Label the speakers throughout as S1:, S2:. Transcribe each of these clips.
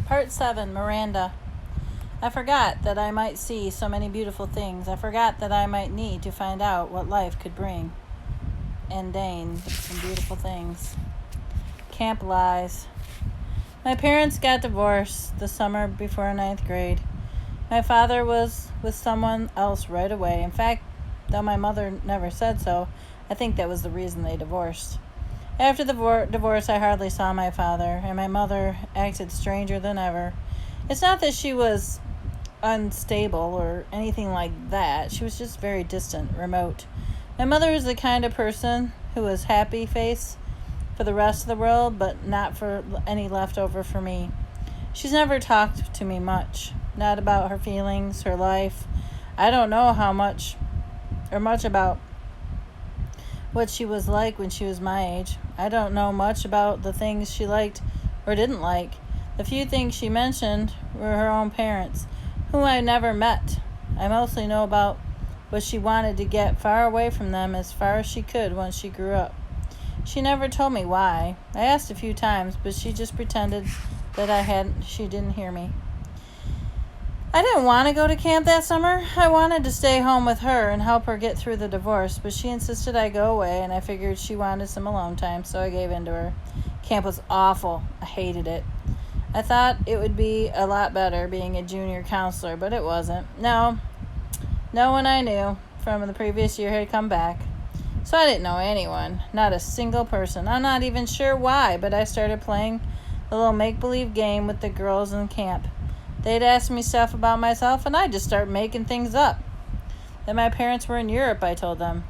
S1: Part 7, Miranda. I forgot that I might see so many beautiful things. I forgot that I might need to find out what life could bring. And Dane, some beautiful things. Camp lies. My parents got divorced the summer before ninth grade. My father was with someone else right away. In fact, though my mother never said so, I think that was the reason they divorced. After the divorce, I hardly saw my father, and my mother acted stranger than ever. It's not that she was unstable or anything like that. She was just very distant, remote. My mother was the kind of person who was happy face for the rest of the world, but not for any leftover for me. She's never talked to me much, not about her feelings, her life. I don't know how much about what she was like when she was my age. I don't know much about the things she liked or didn't like. The few things she mentioned were her own parents, whom I never met. I mostly know about what she wanted to get far away from them as far as she could once she grew up. She never told me why. I asked a few times, but she just pretended that she didn't hear me. I didn't want to go to camp that summer. I wanted to stay home with her and help her get through the divorce, but she insisted I go away, and I figured she wanted some alone time, so I gave in to her. Camp was awful. I hated it. I thought it would be a lot better being a junior counselor, but it wasn't. No one I knew from the previous year had come back. So I didn't know anyone, not a single person. I'm not even sure why, but I started playing the little make-believe game with the girls in camp. They'd ask me stuff about myself, and I'd just start making things up. That my parents were in Europe, I told them.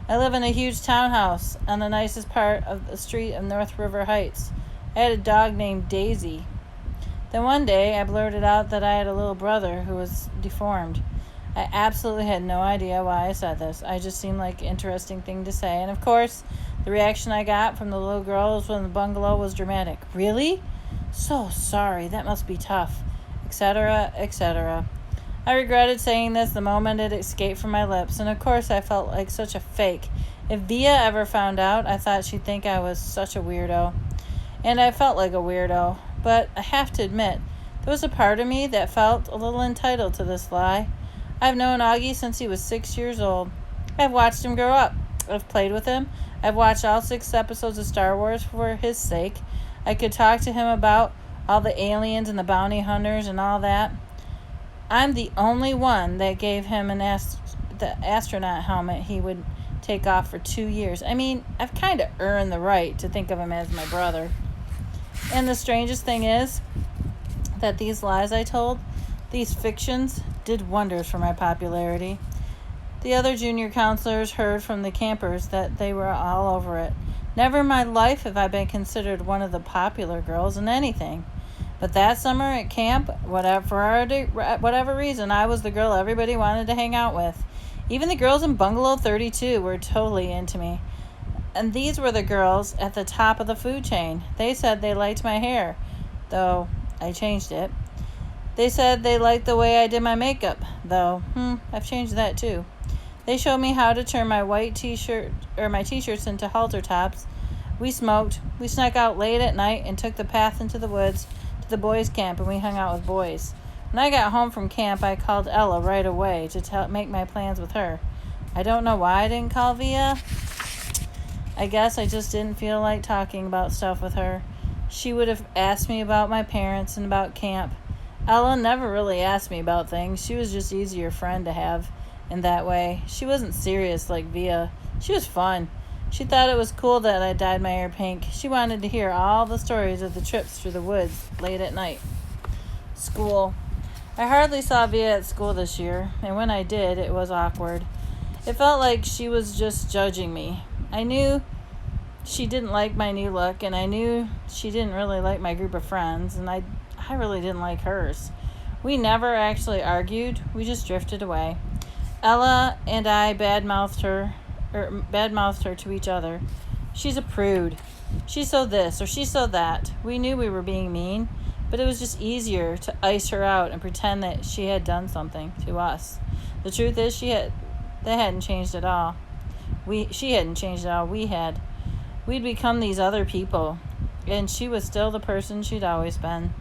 S1: I live in a huge townhouse on the nicest part of the street of North River Heights. I had a dog named Daisy. Then one day, I blurted out that I had a little brother who was deformed. I absolutely had no idea why I said this. I just seemed like an interesting thing to say. And of course, the reaction I got from the little girls in the bungalow was dramatic. Really? So sorry. That must be tough. Etc., etc. I regretted saying this the moment it escaped from my lips, and of course I felt like such a fake. If Via ever found out, I thought she'd think I was such a weirdo. And I felt like a weirdo, but I have to admit, there was a part of me that felt a little entitled to this lie. I've known Augie since he was 6 years old. I've watched him grow up. I've played with him. I've watched all 6 episodes of Star Wars for his sake. I could talk to him about all the aliens and the bounty hunters and all that. I'm the only one that gave him the astronaut helmet he would take off for 2 years. I mean, I've kind of earned the right to think of him as my brother. And the strangest thing is that these lies I told, these fictions, did wonders for my popularity. The other junior counselors heard from the campers that they were all over it. Never in my life have I been considered one of the popular girls in anything. But that summer at camp, for whatever reason, I was the girl everybody wanted to hang out with. Even the girls in Bungalow 32 were totally into me. And these were the girls at the top of the food chain. They said they liked my hair, though I changed it. They said they liked the way I did my makeup, though I've changed that too. They showed me how to turn my my t-shirts into halter tops. We smoked. We snuck out late at night and took the path into the woods to the boys' camp, and we hung out with boys. When I got home from camp, I called Ella right away to make my plans with her. I don't know why I didn't call Via. I guess I just didn't feel like talking about stuff with her. She would have asked me about my parents and about camp. Ella never really asked me about things. She was just easier friend to have in that way. She wasn't serious like Via. She was fun. She thought it was cool that I dyed my hair pink. She wanted to hear all the stories of the trips through the woods late at night. School. I hardly saw Via at school this year, and when I did, it was awkward. It felt like she was just judging me. I knew she didn't like my new look, and I knew she didn't really like my group of friends, and I really didn't like hers. We never actually argued. We just drifted away. Ella and I badmouthed her to each other. She's a prude. She's so this or she's so that. We knew we were being mean, but it was just easier to ice her out and pretend that she had done something to us. The truth is they hadn't changed at all. She hadn't changed at all. We had. We'd become these other people, and she was still the person she'd always been.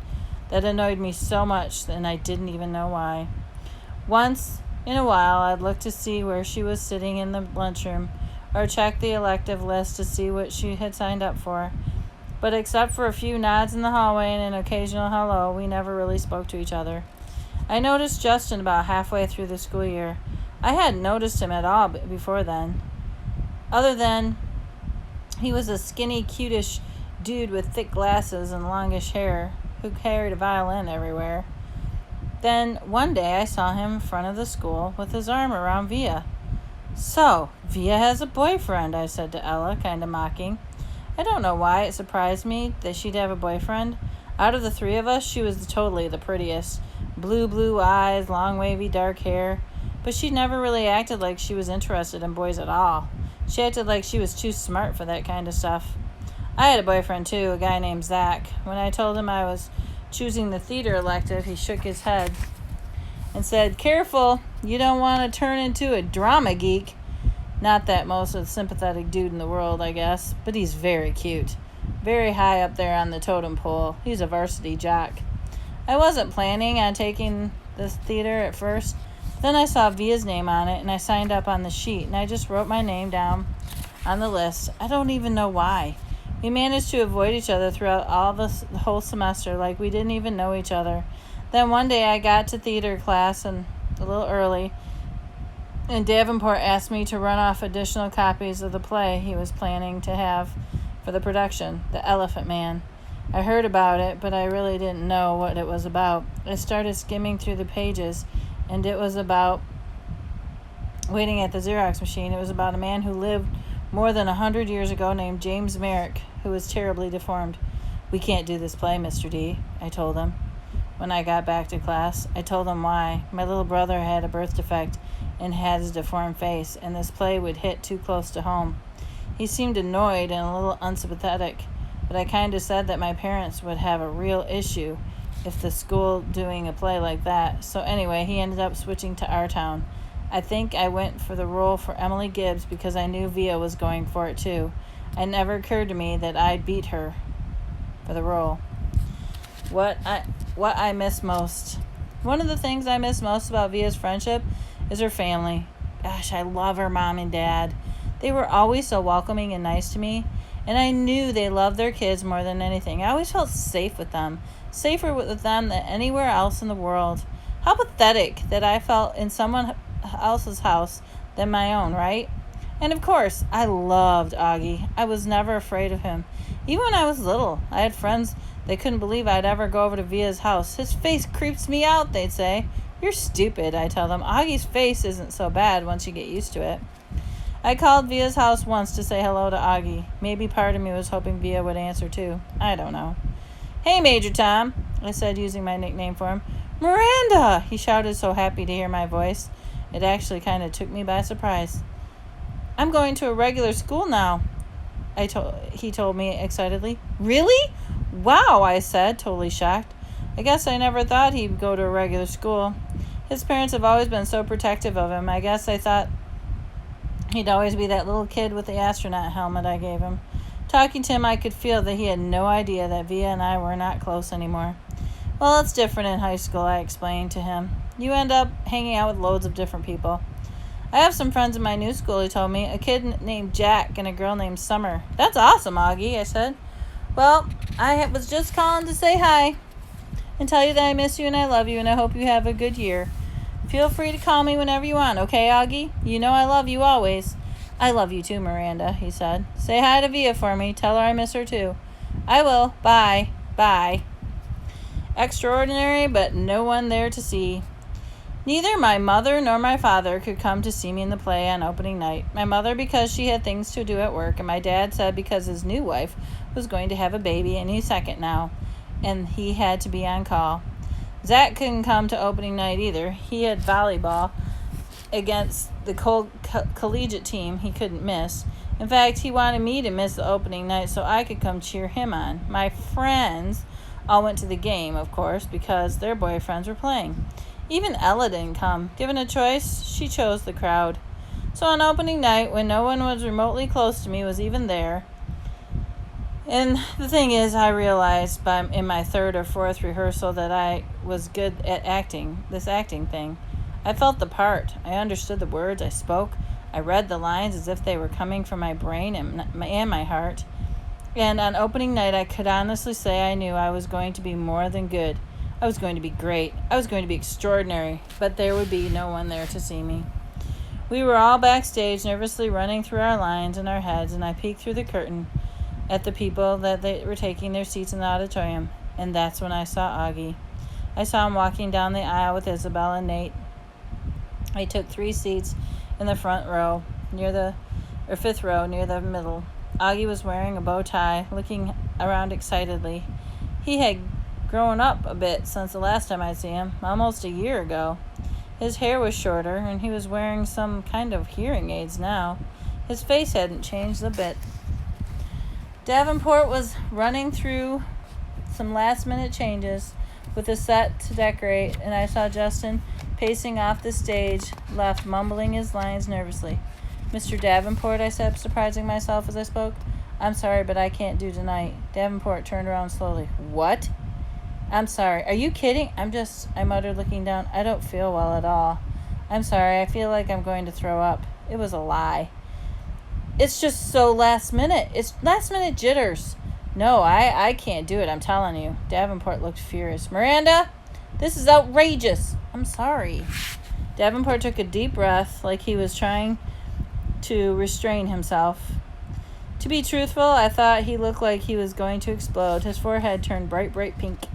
S1: That annoyed me so much, and I didn't even know why. Once in a while, I'd look to see where she was sitting in the lunchroom, or check the elective list to see what she had signed up for. But except for a few nods in the hallway and an occasional hello, we never really spoke to each other. I noticed Justin about halfway through the school year. I hadn't noticed him at all before then. Other than he was a skinny, cutish dude with thick glasses and longish hair who carried a violin everywhere. Then one day I saw him in front of the school with his arm around Via. "So, Via has a boyfriend," I said to Ella, kind of mocking. I don't know why it surprised me that she'd have a boyfriend. Out of the three of us, she was totally the prettiest. Blue eyes, long wavy dark hair. But she never really acted like she was interested in boys at all. She acted like she was too smart for that kind of stuff. I had a boyfriend too, a guy named Zach. When I told him I was choosing the theater elective, he shook his head and said, "Careful, you don't want to turn into a drama geek." Not that most sympathetic dude in the world, I guess, but he's very cute. Very high up there on the totem pole. He's a varsity jock. I wasn't planning on taking this theater at first. Then I saw Via's name on it, and I signed up on the sheet, and I just wrote my name down on the list. I don't even know why. We managed to avoid each other throughout the whole semester, like we didn't even know each other. Then one day I got to theater class a little early, and Davenport asked me to run off additional copies of the play he was planning to have for the production, The Elephant Man. I heard about it, but I really didn't know what it was about. I started skimming through the pages, and it was about waiting at the Xerox machine. It was about a man who lived more than 100 years ago named James Merrick, who was terribly deformed. "We can't do this play, Mr. D," I told him. When I got back to class, I told him why. My little brother had a birth defect and had his deformed face, and this play would hit too close to home. He seemed annoyed and a little unsympathetic, but I kind of said that my parents would have a real issue if the school doing a play like that. So anyway, he ended up switching to our town. I think I went for the role for Emily Gibbs because I knew Via was going for it too. It never occurred to me that I'd beat her for the role. What I miss most. One of the things I miss most about Via's friendship is her family. Gosh, I love her mom and dad. They were always so welcoming and nice to me, and I knew they loved their kids more than anything. I always felt safe with them, safer with them than anywhere else in the world. How pathetic that I felt in someone else's house than my own, right? And of course, I loved Augie. I was never afraid of him. Even when I was little, I had friends that couldn't believe I'd ever go over to Via's house. "His face creeps me out," they'd say. "You're stupid," I tell them. "Augie's face isn't so bad once you get used to it." I called Via's house once to say hello to Augie. Maybe part of me was hoping Via would answer too. I don't know. "Hey, Major Tom," I said, using my nickname for him. "Miranda!" he shouted, so happy to hear my voice. It actually kind of took me by surprise. "I'm going to a regular school now," he told me excitedly. "Really? Wow," I said, totally shocked. I guess I never thought he'd go to a regular school. His parents have always been so protective of him. I guess I thought he'd always be that little kid with the astronaut helmet I gave him. Talking to him, I could feel that he had no idea that Via and I were not close anymore. "Well, it's different in high school," I explained to him. "You end up hanging out with loads of different people." "I have some friends in my new school," he told me. "A kid named Jack and a girl named Summer." "That's awesome, Augie," I said. "Well, I was just calling to say hi and tell you that I miss you and I love you and I hope you have a good year. Feel free to call me whenever you want, okay, Augie? You know I love you always." "I love you too, Miranda," he said. "Say hi to Via for me. Tell her I miss her too." "I will. Bye." Bye. Extraordinary, but no one there to see. Neither my mother nor my father could come to see me in the play on opening night. My mother because she had things to do at work, and my dad said because his new wife was going to have a baby and he's second now, and he had to be on call. Zach couldn't come to opening night either. He had volleyball against the collegiate team he couldn't miss. In fact, he wanted me to miss the opening night so I could come cheer him on. My friends all went to the game, of course, because their boyfriends were playing. Even Ella didn't come. Given a choice, she chose the crowd. So on opening night, when no one was remotely close to me was even there, And the thing is, I realized in my third or fourth rehearsal that I was good at acting, this acting thing. I felt the part. I understood the words I spoke. I read the lines as if they were coming from my brain and my heart. And on opening night, I could honestly say I knew I was going to be more than good. I was going to be great. I was going to be extraordinary. But there would be no one there to see me. We were all backstage, nervously running through our lines in our heads, and I peeked through the curtain at the people that they were taking their seats in the auditorium. And that's when I saw Augie. I saw him walking down the aisle with Isabel and Nate. I took 3 seats in the front row, fifth row, near the middle. Augie was wearing a bow tie, looking around excitedly. He had grown up a bit since the last time I'd seen him, almost a year ago. His hair was shorter, and he was wearing some kind of hearing aids now. His face hadn't changed a bit. Davenport was running through some last-minute changes with a set to decorate, and I saw Justin pacing off the stage, left, mumbling his lines nervously. "Mr. Davenport," I said, surprising myself as I spoke. "I'm sorry, but I can't do tonight." Davenport turned around slowly. "What?" "I'm sorry. Are you kidding?" I muttered, looking down. "I don't feel well at all. I'm sorry. I feel like I'm going to throw up." It was a lie. "It's just so last minute. It's last minute jitters." "No, I can't do it, I'm telling you." Davenport looked furious. "Miranda, this is outrageous." "I'm sorry." Davenport took a deep breath, like he was trying to restrain himself. To be truthful, I thought he looked like he was going to explode. His forehead turned bright pink.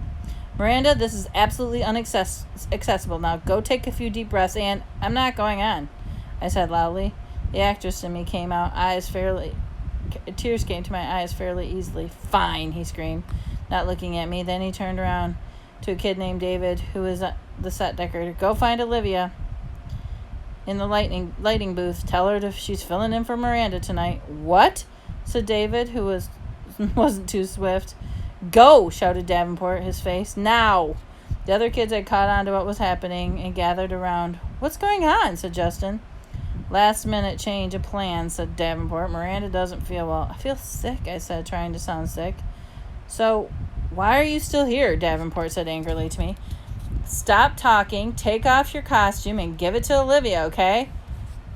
S1: "Miranda, this is absolutely inaccessible. Now go take a few deep breaths and..." "I'm not going on," I said loudly. The actress in me came out, tears came to my eyes fairly easily. "Fine," he screamed, not looking at me. Then he turned around to a kid named David, who was the set decorator. "Go find Olivia in the lighting booth. Tell her she's filling in for Miranda tonight." "What?" said David, who wasn't too swift. "Go!" shouted Davenport, his face. "Now!" The other kids had caught on to what was happening and gathered around. "What's going on?" said Justin. "Last minute change of plans," said Davenport. "Miranda doesn't feel well." "I feel sick," I said, trying to sound sick. "So why are you still here?" Davenport said angrily to me. "Stop talking, take off your costume, and give it to Olivia, okay?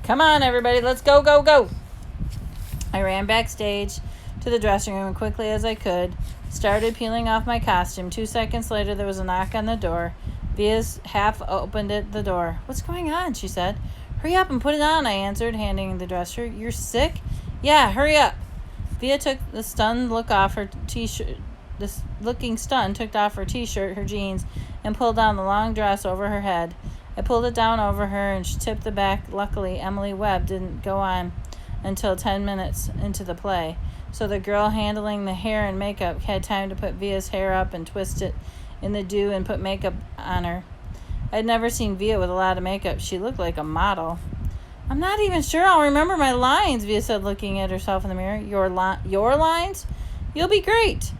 S1: Come on, everybody, let's go, go, go." I ran backstage to the dressing room quickly as I could, started peeling off my costume. 2 seconds later, there was a knock on the door. Via's half opened the door. "What's going on?" she said. "Hurry up and put it on," I answered, handing the dress shirt. "You're sick?" "Yeah, hurry up." Via took the stunned look off her t-shirt. This looking stunned took off her t-shirt, her jeans, and pulled down the long dress over her head. I pulled it down over her, and she tipped the back. Luckily, Emily Webb didn't go on until 10 minutes into the play, so the girl handling the hair and makeup had time to put Via's hair up and twist it in the dew and put makeup on her. I'd never seen Via with a lot of makeup. She looked like a model. "I'm not even sure I'll remember my lines," Via said, looking at herself in the mirror. Your lines? You'll be great,"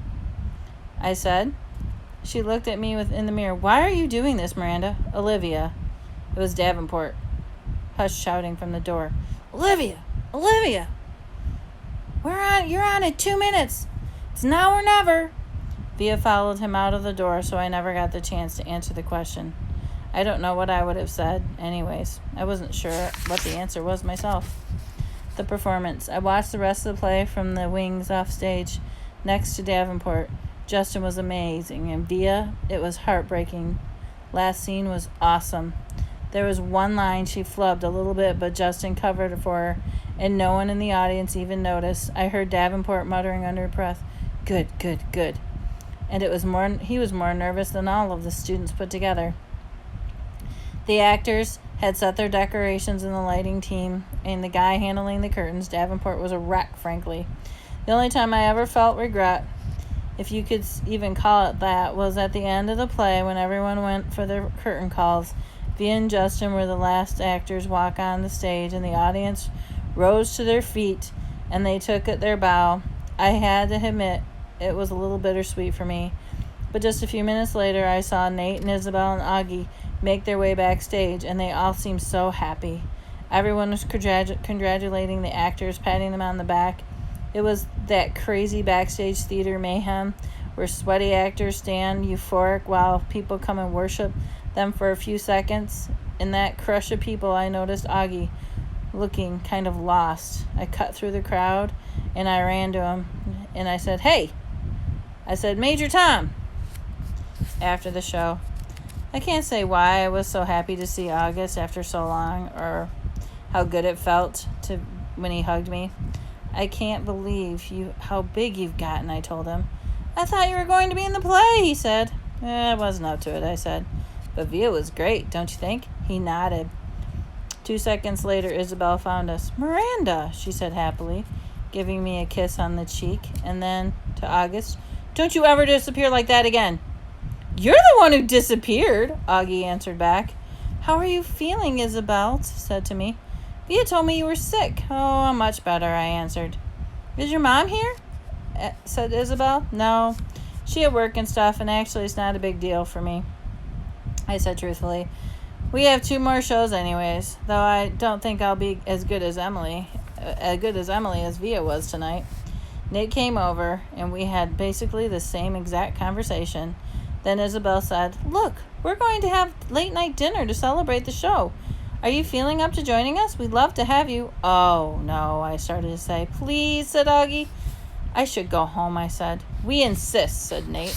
S1: I said. She looked at me in the mirror. "Why are you doing this, Miranda?" "Olivia." It was Davenport. Hush shouting from the door. "Olivia! Olivia! You're on in 2 minutes. It's now or never." Via followed him out of the door, so I never got the chance to answer the question. I don't know what I would have said. Anyways, I wasn't sure what the answer was myself. The performance. I watched the rest of the play from the wings off stage next to Davenport. Justin was amazing, and Via, it was heartbreaking. Last scene was awesome. There was one line she flubbed a little bit, but Justin covered it for her, and no one in the audience even noticed. I heard Davenport muttering under his breath, "Good, good, good." And he was more nervous than all of the students put together. The actors had set their decorations in the lighting team, and the guy handling the curtains, Davenport, was a wreck, frankly. The only time I ever felt regret, if you could even call it that, was at the end of the play when everyone went for their curtain calls. Via and Justin were the last actors walk on the stage, and the audience rose to their feet, and they took their bow. I had to admit, it was a little bittersweet for me. But just a few minutes later, I saw Nate and Isabel and Augie make their way backstage, and they all seemed so happy. Everyone was congratulating the actors, patting them on the back. It was that crazy backstage theater mayhem where sweaty actors stand euphoric while people come and worship them for a few seconds. In that crush of people, I noticed Augie looking kind of lost. I cut through the crowd and I ran to him and I said, "Hey!" I said, "Major Tom," after the show. I can't say why I was so happy to see August after so long, or how good it felt when he hugged me. "I can't believe how big you've gotten," I told him. "I thought you were going to be in the play," he said. "I wasn't up to it," I said. "But Via was great, don't you think?" He nodded. 2 seconds later, Isabel found us. "Miranda," she said happily, giving me a kiss on the cheek. And then to August, "Don't you ever disappear like that again." "You're the one who disappeared," Augie answered back. "How are you feeling?" Isabel said to me. "Via told me you were sick." "Oh, I'm much better," I answered. "Is your mom here?" said Isabel. "No, she at work and stuff, and actually it's not a big deal for me," I said truthfully. "We have 2 more shows anyways, though I don't think I'll be as good as Emily as Via was tonight." Nick came over, and we had basically the same exact conversation. Then Isabel said, "Look, we're going to have late-night dinner to celebrate the show. Are you feeling up to joining us? We'd love to have you." "Oh, no," I started to say. "Please," said Augie. "I should go home," I said. "We insist," said Nate.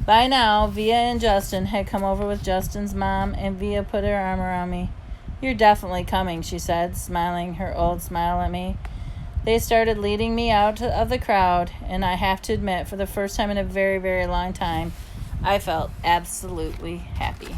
S1: By now, Via and Justin had come over with Justin's mom, and Via put her arm around me. "You're definitely coming," she said, smiling her old smile at me. They started leading me out of the crowd, and I have to admit, for the first time in a very, very long time, I felt absolutely happy.